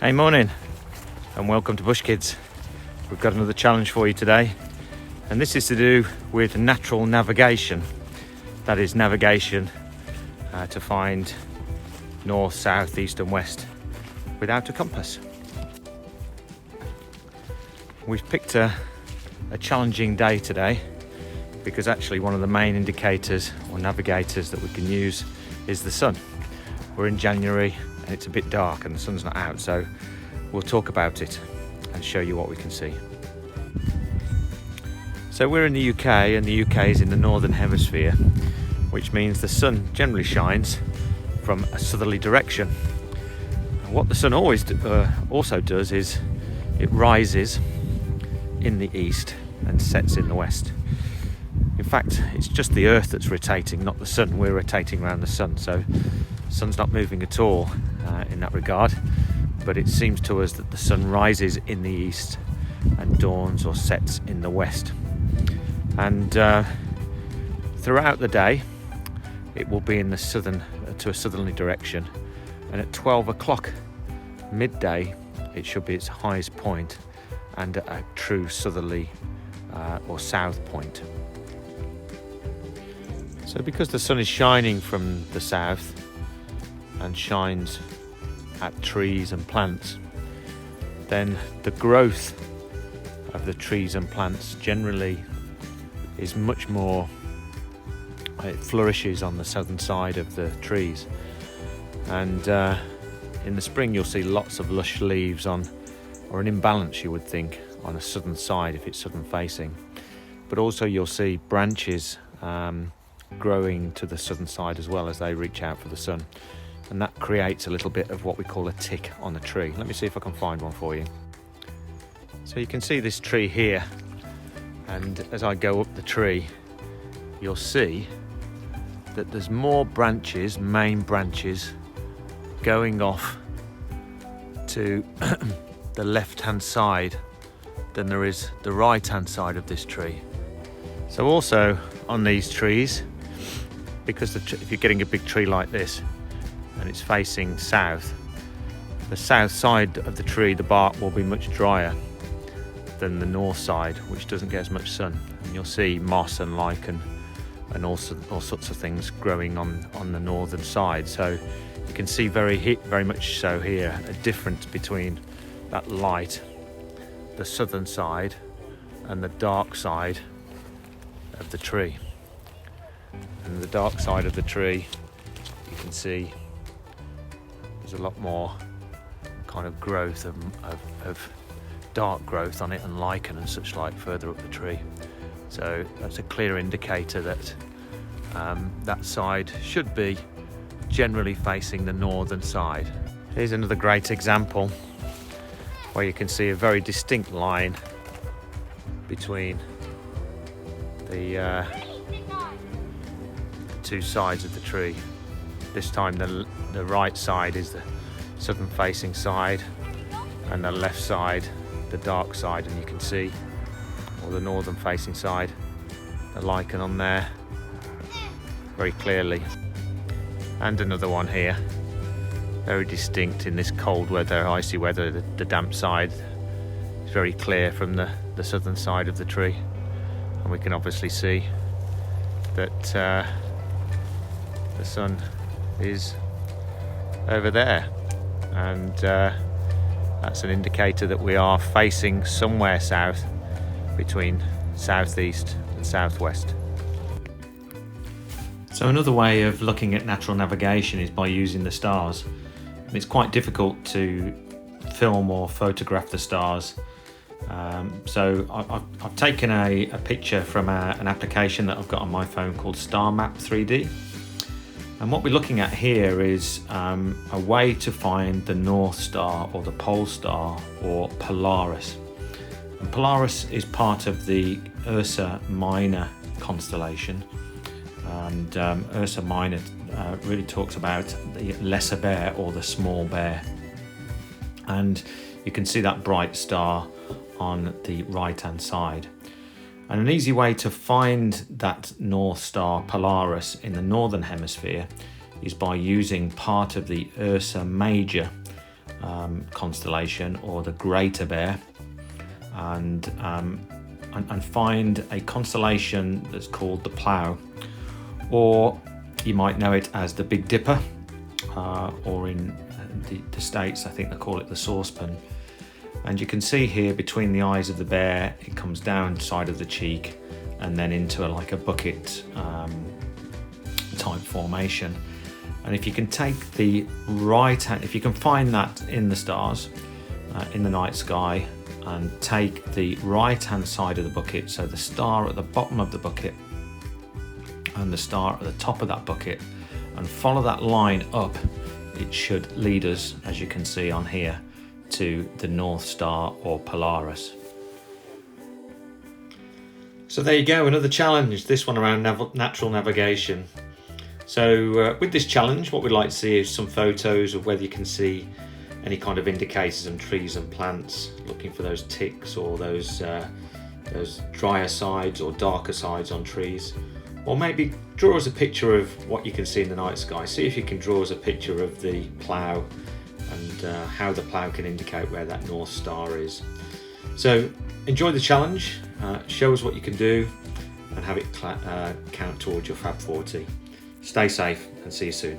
Hey, morning, and welcome to Bush Kiddz. We've got another challenge for you today, and this is to do with natural navigation. That is navigation to find north, south, east and west without a compass. We've picked a challenging day today because actually one of the main indicators or navigators that we can use is the sun. We're in January and it's a bit dark and the sun's not out, so we'll talk about it and show you what we can see. So we're in the UK, and the UK is in the northern hemisphere, which means the sun generally shines from a southerly direction. And what the sun also does is it rises in the east and sets in the west. In fact, it's just the earth that's rotating, not the sun. We're rotating around the sun, so the sun's not moving at all in that regard, but it seems to us that the sun rises in the east and dawns or sets in the west. And throughout the day it will be in the to a southerly direction, and at 12 o'clock midday it should be its highest point and at a true southerly or south point. So because the sun is shining from the south and shines at trees and plants, then the growth of the trees and plants generally is much more, it flourishes on the southern side of the trees, and in the spring you'll see lots of lush leaves on, or an imbalance you would think, on a southern side if it's southern facing, but also you'll see branches growing to the southern side as well as they reach out for the sun, and that creates a little bit of what we call a tick on the tree. Let me see if I can find one for you. So you can see this tree here, and as I go up the tree you'll see that there's more branches, main branches, going off to the left hand side than there is the right hand side of this tree. So also on these trees, because if you're getting a big tree like this and it's facing south, the south side of the tree, the bark will be much drier than the north side, which doesn't get as much sun, and you'll see moss and lichen and all sorts of things growing on the northern side. So you can see very much so here a difference between that light, the southern side, and the dark side of the tree. And the dark side of the tree, you can see there's a lot more kind of growth of dark growth on it and lichen and such like further up the tree. So that's a clear indicator that that side should be generally facing the northern side. Here's another great example where you can see a very distinct line between the two sides of the tree. This time the right side is the southern facing side and the left side the dark side, and you can see, or the northern facing side, the lichen on there very clearly. And another one here, very distinct in this cold weather, icy weather. The damp side is very clear from the southern side of the tree, and we can obviously see that the sun is over there, and that's an indicator that we are facing somewhere south, between southeast and southwest. So another way of looking at natural navigation is by using the stars. It's quite difficult to film or photograph the stars. So I've taken a picture from an application that I've got on my phone called Star Map 3D. And what we're looking at here is a way to find the North Star or the Pole Star or Polaris. And Polaris is part of the Ursa Minor constellation, and Ursa Minor really talks about the Lesser Bear or the Small Bear, and you can see that bright star on the right hand side. And an easy way to find that North Star Polaris in the northern hemisphere is by using part of the Ursa Major constellation or the Greater Bear, and find a constellation that's called the Plough, or you might know it as the Big Dipper, or in the States I think they call it the Saucepan. And you can see here between the eyes of the bear, it comes down side of the cheek and then into like a bucket type formation. And if you can take the right hand, if you can find that in the stars, in the night sky, and take the right hand side of the bucket, so the star at the bottom of the bucket and the star at the top of that bucket, and follow that line up, it should lead us, as you can see on here, to the North Star or Polaris. So there you go, another challenge, this one around natural navigation. So with this challenge, what we'd like to see is some photos of whether you can see any kind of indicators on trees and plants, looking for those ticks or those drier sides or darker sides on trees. Or maybe draw us a picture of what you can see in the night sky. See if you can draw us a picture of the plough and how the plough can indicate where that North Star is. So enjoy the challenge, show us what you can do, and have it count towards your Fab 40. Stay safe and see you soon.